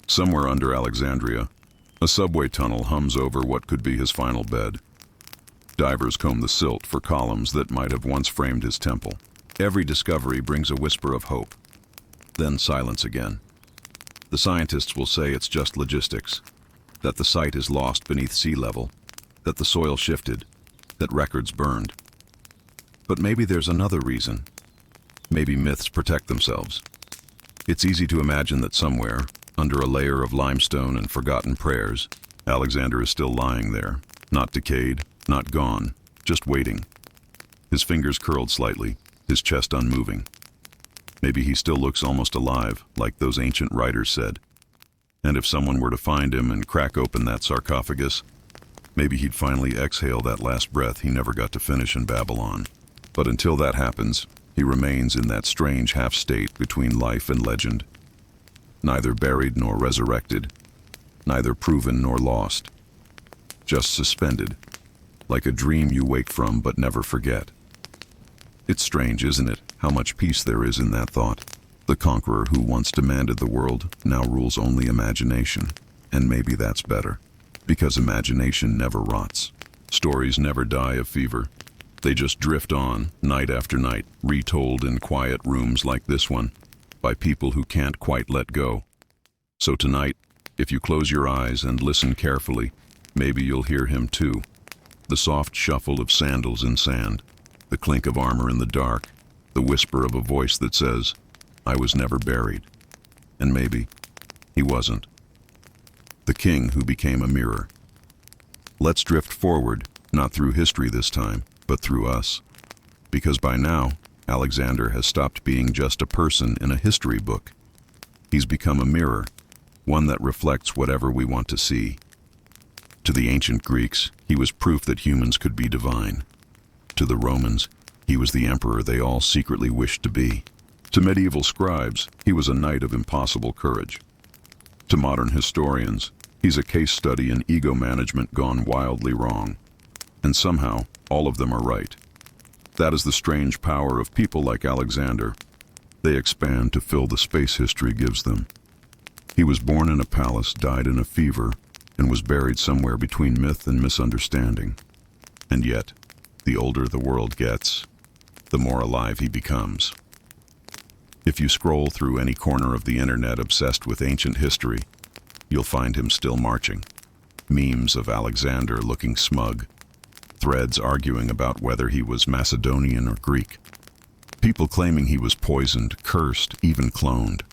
Speaker 1: Somewhere under Alexandria, a subway tunnel hums over what could be his final bed. Divers comb the silt for columns that might have once framed his temple. Every discovery brings a whisper of hope. Then silence again. The scientists will say it's just logistics, that the site is lost beneath sea level, that the soil shifted, that records burned. But maybe there's another reason. Maybe myths protect themselves. It's easy to imagine that somewhere, under a layer of limestone and forgotten prayers, Alexander is still lying there, not decayed, not gone, just waiting. His fingers curled slightly, his chest unmoving. Maybe he still looks almost alive, like those ancient writers said. And if someone were to find him and crack open that sarcophagus, maybe he'd finally exhale that last breath he never got to finish in Babylon. But until that happens, he remains in that strange half-state between life and legend. Neither buried nor resurrected, neither proven nor lost. Just suspended, like a dream you wake from but never forget. It's strange, isn't it, how much peace there is in that thought. The conqueror who once demanded the world now rules only imagination. And maybe that's better, because imagination never rots. Stories never die of fever. They just drift on, night after night, retold in quiet rooms like this one, by people who can't quite let go. So tonight, if you close your eyes and listen carefully, maybe you'll hear him too. The soft shuffle of sandals in sand, the clink of armor in the dark, the whisper of a voice that says, "I was never buried." And maybe he wasn't. The king who became a mirror. Let's drift forward, not through history this time, but through us. Because by now, Alexander has stopped being just a person in a history book. He's become a mirror, one that reflects whatever we want to see. To the ancient Greeks, he was proof that humans could be divine. To the Romans, he was the emperor they all secretly wished to be. To medieval scribes, he was a knight of impossible courage. To modern historians, he's a case study in ego management gone wildly wrong. And somehow, all of them are right. That is the strange power of people like Alexander. They expand to fill the space history gives them. He was born in a palace, died in a fever, and was buried somewhere between myth and misunderstanding. And yet, the older the world gets, the more alive he becomes. If you scroll through any corner of the internet obsessed with ancient history, you'll find him still marching. Memes of Alexander looking smug, threads arguing about whether he was Macedonian or Greek, people claiming he was poisoned, cursed, even cloned.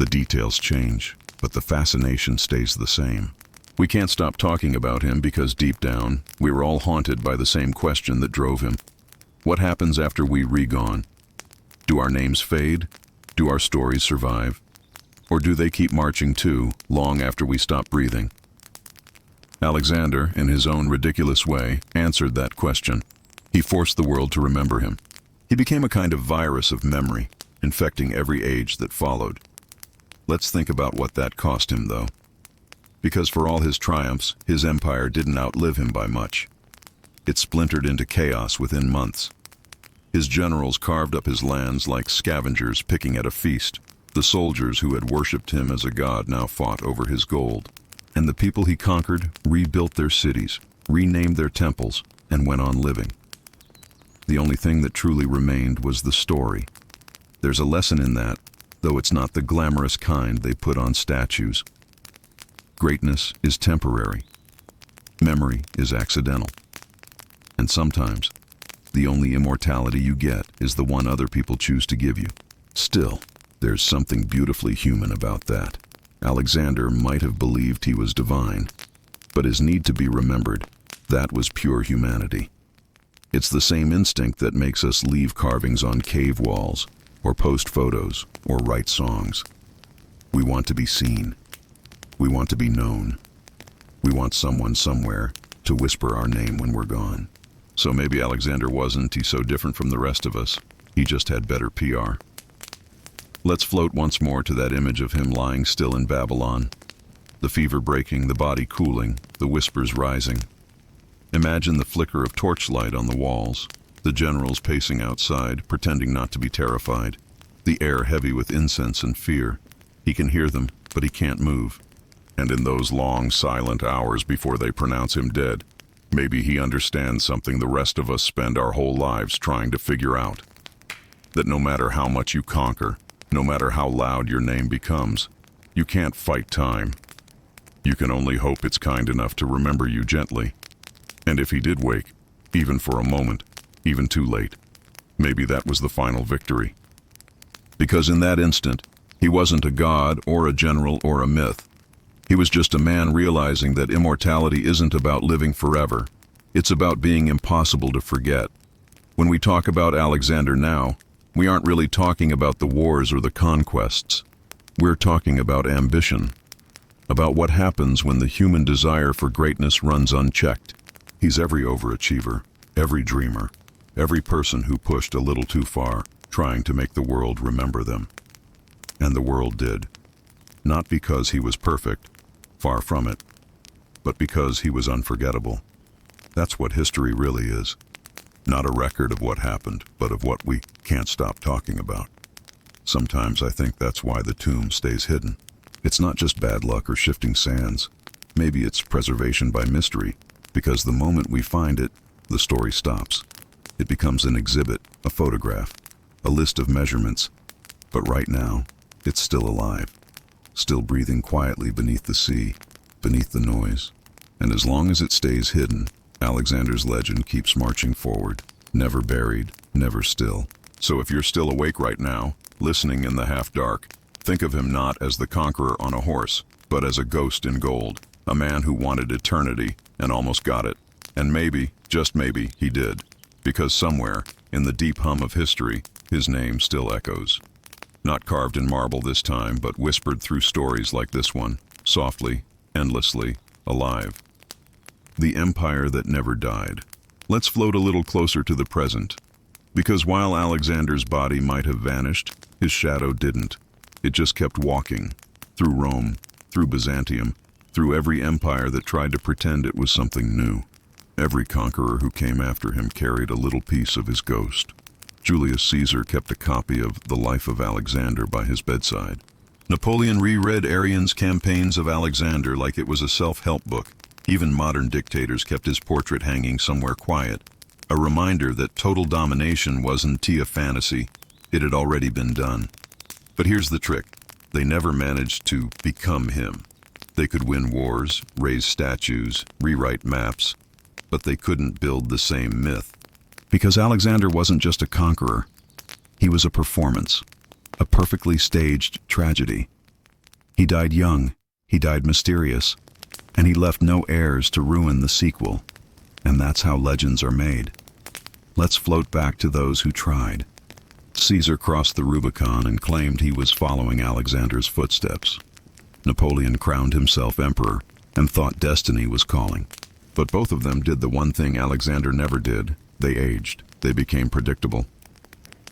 Speaker 1: The details change, but the fascination stays the same. We can't stop talking about him because deep down, we were all haunted by the same question that drove him. What happens after we're gone? Do our names fade? Do our stories survive? Or do they keep marching too, long after we stop breathing? Alexander, in his own ridiculous way, answered that question. He forced the world to remember him. He became a kind of virus of memory, infecting every age that followed. Let's think about what that cost him, though. Because for all his triumphs, his empire didn't outlive him by much. It splintered into chaos within months. His generals carved up his lands like scavengers picking at a feast. The soldiers who had worshipped him as a god now fought over his gold. And the people he conquered rebuilt their cities, renamed their temples, and went on living. The only thing that truly remained was the story. There's a lesson in that, though it's not the glamorous kind they put on statues. Greatness is temporary. Memory is accidental. And sometimes, the only immortality you get is the one other people choose to give you. Still, there's something beautifully human about that. Alexander might have believed he was divine, but his need to be remembered, that was pure humanity. It's the same instinct that makes us leave carvings on cave walls, or post photos, or write songs. We want to be seen. We want to be known. We want someone somewhere to whisper our name when we're gone. So maybe Alexander wasn't so different from the rest of us. He just had better PR. Let's float once more to that image of him lying still in Babylon. The fever breaking, the body cooling, the whispers rising. Imagine the flicker of torchlight on the walls, the generals pacing outside, pretending not to be terrified, the air heavy with incense and fear. He can hear them, but he can't move. And in those long, silent hours before they pronounce him dead, maybe he understands something the rest of us spend our whole lives trying to figure out. That no matter how much you conquer, no matter how loud your name becomes, you can't fight time. You can only hope it's kind enough to remember you gently. And if he did wake, even for a moment, even too late, maybe that was the final victory. Because in that instant, he wasn't a god or a general or a myth. He was just a man realizing that immortality isn't about living forever. It's about being impossible to forget. When we talk about Alexander now, we aren't really talking about the wars or the conquests. We're talking about ambition, about what happens when the human desire for greatness runs unchecked. He's every overachiever, every dreamer, every person who pushed a little too far, trying to make the world remember them. And the world did. Not because he was perfect, far from it, but because he was unforgettable. That's what history really is. Not a record of what happened, but of what we can't stop talking about. Sometimes I think that's why the tomb stays hidden. It's not just bad luck or shifting sands. Maybe it's preservation by mystery, because the moment we find it, the story stops. It becomes an exhibit, a photograph, a list of measurements. But right now, it's still alive, still breathing quietly beneath the sea, beneath the noise. And as long as it stays hidden, Alexander's legend keeps marching forward, never buried, never still. So if you're still awake right now, listening in the half-dark, think of him not as the conqueror on a horse, but as a ghost in gold, a man who wanted eternity and almost got it. And maybe, just maybe, he did. Because somewhere, in the deep hum of history, his name still echoes. Not carved in marble this time, but whispered through stories like this one, softly, endlessly, alive. The empire that never died. Let's float a little closer to the present. Because while Alexander's body might have vanished, his shadow didn't. It just kept walking, through Rome, through Byzantium, through every empire that tried to pretend it was something new. Every conqueror who came after him carried a little piece of his ghost. Julius Caesar kept a copy of The Life of Alexander by his bedside. Napoleon reread Arrian's campaigns of Alexander like it was a self-help book. Even modern dictators kept his portrait hanging somewhere quiet. A reminder that total domination wasn't a fantasy. It had already been done. But here's the trick. They never managed to become him. They could win wars, raise statues, rewrite maps, but they couldn't build the same myth. Because Alexander wasn't just a conqueror. He was a performance, a perfectly staged tragedy. He died young, he died mysterious, and he left no heirs to ruin the sequel. And that's how legends are made. Let's float back to those who tried. Caesar crossed the Rubicon and claimed he was following Alexander's footsteps. Napoleon crowned himself emperor and thought destiny was calling. But both of them did the one thing Alexander never did. They aged. They became predictable.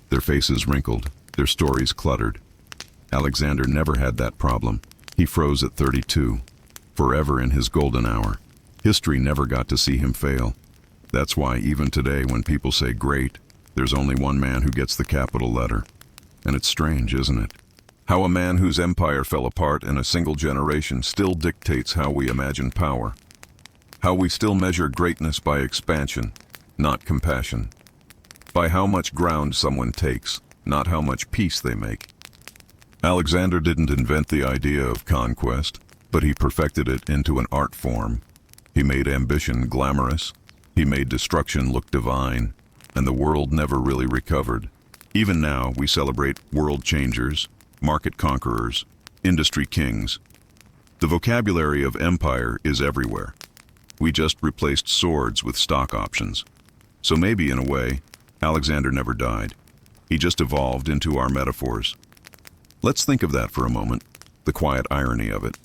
Speaker 1: Their faces wrinkled, their stories cluttered. Alexander never had that problem. He froze at 32, forever in his golden hour. History never got to see him fail. That's why even today when people say great, there's only one man who gets the capital letter. And it's strange, isn't it? How a man whose empire fell apart in a single generation still dictates how we imagine power. How we still measure greatness by expansion, not compassion. By how much ground someone takes, not how much peace they make. Alexander didn't invent the idea of conquest, but he perfected it into an art form. He made ambition glamorous, he made destruction look divine, and the world never really recovered. Even now, we celebrate world changers, market conquerors, industry kings. The vocabulary of empire is everywhere. We just replaced swords with stock options. So maybe, in a way, Alexander never died. He just evolved into our metaphors. Let's think of that for a moment, the quiet irony of it.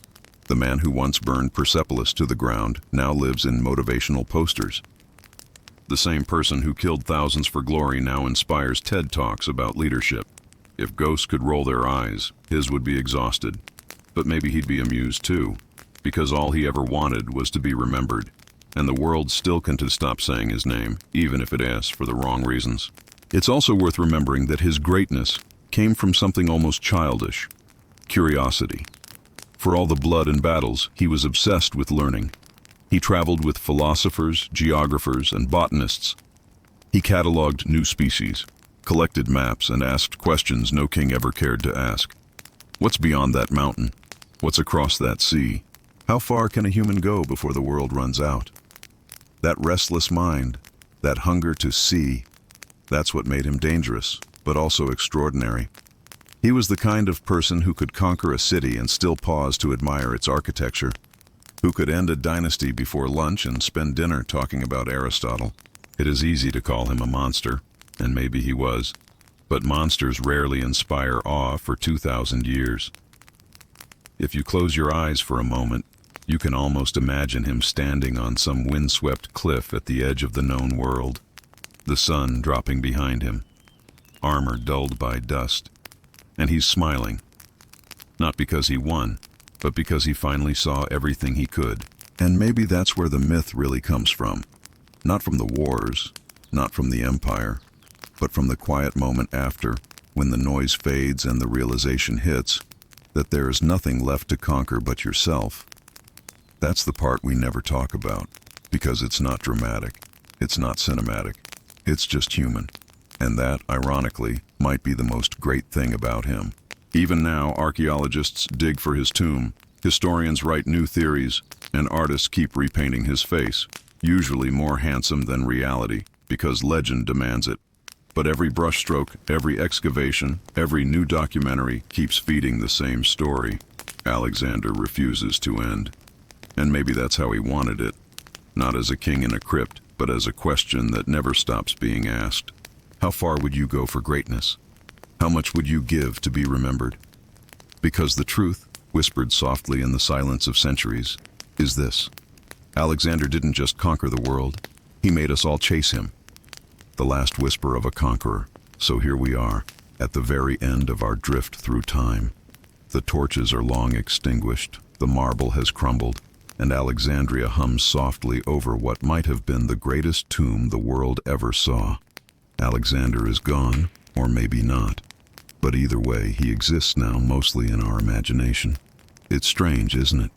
Speaker 1: The man who once burned Persepolis to the ground now lives in motivational posters. The same person who killed thousands for glory now inspires TED Talks about leadership. If ghosts could roll their eyes, his would be exhausted. But maybe he'd be amused too, because all he ever wanted was to be remembered. And the world still can't stop saying his name, even if it asks for the wrong reasons. It's also worth remembering that his greatness came from something almost childish: curiosity. For all the blood and battles, he was obsessed with learning. He traveled with philosophers, geographers, and botanists. He cataloged new species, collected maps, and asked questions no king ever cared to ask. What's beyond that mountain? What's across that sea? How far can a human go before the world runs out? That restless mind, that hunger to see, that's what made him dangerous, but also extraordinary. He was the kind of person who could conquer a city and still pause to admire its architecture, who could end a dynasty before lunch and spend dinner talking about Aristotle. It is easy to call him a monster, and maybe he was, but monsters rarely inspire awe for 2,000 years. If you close your eyes for a moment, you can almost imagine him standing on some windswept cliff at the edge of the known world, the sun dropping behind him, armor dulled by dust, and he's smiling. Not because he won, but because he finally saw everything he could. And maybe that's where the myth really comes from. Not from the wars, not from the empire, but from the quiet moment after, when the noise fades and the realization hits that there is nothing left to conquer but yourself. That's the part we never talk about, because it's not dramatic, it's not cinematic, it's just human. And that, ironically, might be the most great thing about him. Even now, archaeologists dig for his tomb, historians write new theories, and artists keep repainting his face, usually more handsome than reality, because legend demands it. But every brushstroke, every excavation, every new documentary keeps feeding the same story. Alexander refuses to end. And maybe that's how he wanted it. Not as a king in a crypt, but as a question that never stops being asked. How far would you go for greatness? How much would you give to be remembered? Because the truth, whispered softly in the silence of centuries, is this: Alexander didn't just conquer the world, he made us all chase him. The last whisper of a conqueror. So here we are, at the very end of our drift through time. The torches are long extinguished, the marble has crumbled, and Alexandria hums softly over what might have been the greatest tomb the world ever saw. Alexander is gone, or maybe not. But either way, he exists now mostly in our imagination. It's strange, isn't it?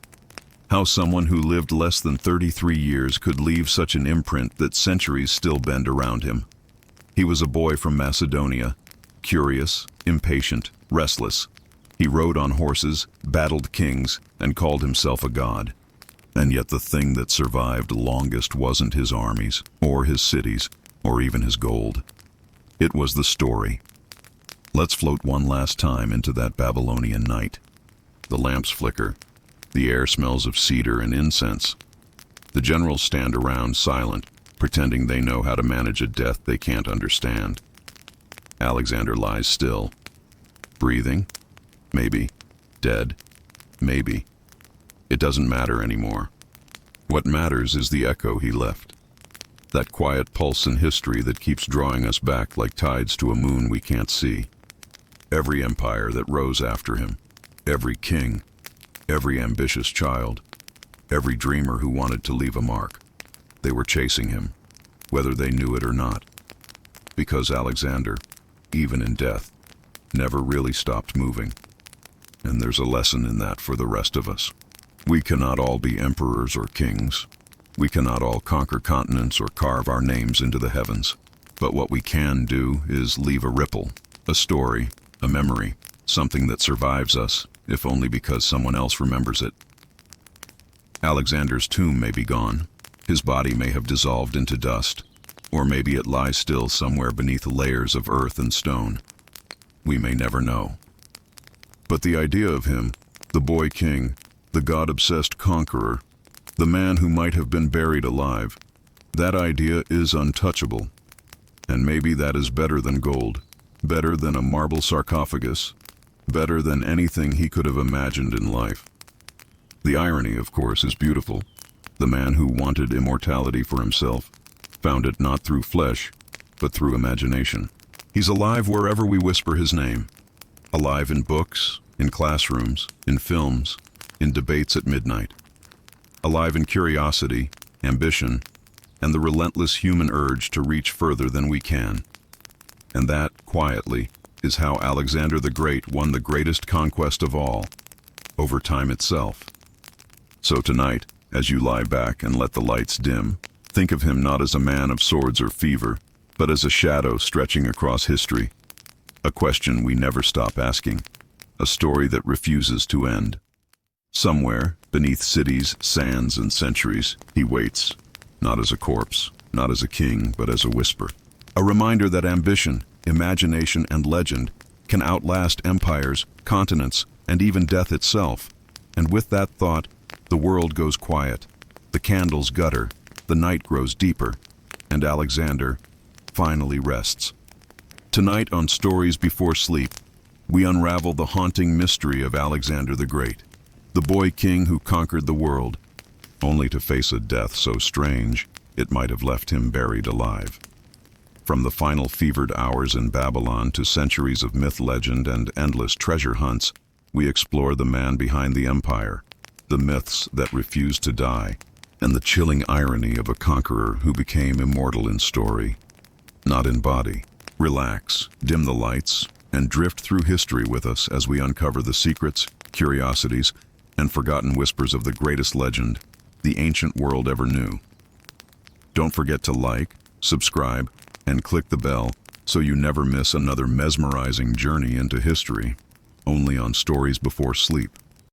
Speaker 1: How someone who lived less than 33 years could leave such an imprint that centuries still bend around him. He was a boy from Macedonia, curious, impatient, restless. He rode on horses, battled kings, and called himself a god. And yet the thing that survived longest wasn't his armies, or his cities, or even his gold. It was the story. Let's float one last time into that Babylonian night. The lamps flicker. The air smells of cedar and incense. The generals stand around silent, pretending they know how to manage a death they can't understand. Alexander lies still. Breathing? Maybe. Dead? Maybe. It doesn't matter anymore. What matters is the echo he left. That quiet pulse in history that keeps drawing us back like tides to a moon we can't see. Every empire that rose after him, every king, every ambitious child, every dreamer who wanted to leave a mark. They were chasing him, whether they knew it or not. Because Alexander, even in death, never really stopped moving. And there's a lesson in that for the rest of us. We cannot all be emperors or kings. We cannot all conquer continents or carve our names into the heavens. But what we can do is leave a ripple, a story, a memory, something that survives us, if only because someone else remembers it. Alexander's tomb may be gone. His body may have dissolved into dust, or maybe it lies still somewhere beneath layers of earth and stone. We may never know. But the idea of him, the boy king, the God-obsessed conqueror, the man who might have been buried alive, that idea is untouchable. And maybe that is better than gold, better than a marble sarcophagus, better than anything he could have imagined in life. The irony, of course, is beautiful. The man who wanted immortality for himself found it not through flesh, but through imagination. He's alive wherever we whisper his name. Alive in books, in classrooms, in films, in debates at midnight. Alive in curiosity, ambition, and the relentless human urge to reach further than we can. And that, quietly, is how Alexander the Great won the greatest conquest of all, over time itself. So tonight, as you lie back and let the lights dim, think of him not as a man of swords or fever, but as a shadow stretching across history. A question we never stop asking. A story that refuses to end. Somewhere, beneath cities, sands, and centuries, he waits, not as a corpse, not as a king, but as a whisper. A reminder that ambition, imagination, and legend can outlast empires, continents, and even death itself. And with that thought, the world goes quiet, the candles gutter, the night grows deeper, and Alexander finally rests. Tonight on Stories Before Sleep, we unravel the haunting mystery of Alexander the Great, the boy king who conquered the world, only to face a death so strange it might have left him buried alive. From the final fevered hours in Babylon to centuries of myth legend and endless treasure hunts, we explore the man behind the empire, the myths that refused to die, and the chilling irony of a conqueror who became immortal in story, not in body. Relax, dim the lights, and drift through history with us as we uncover the secrets, curiosities, and forgotten whispers of the greatest legend the ancient world ever knew. Don't forget to like, subscribe, and click the bell so you never miss another mesmerizing journey into history, only on Stories Before Sleep.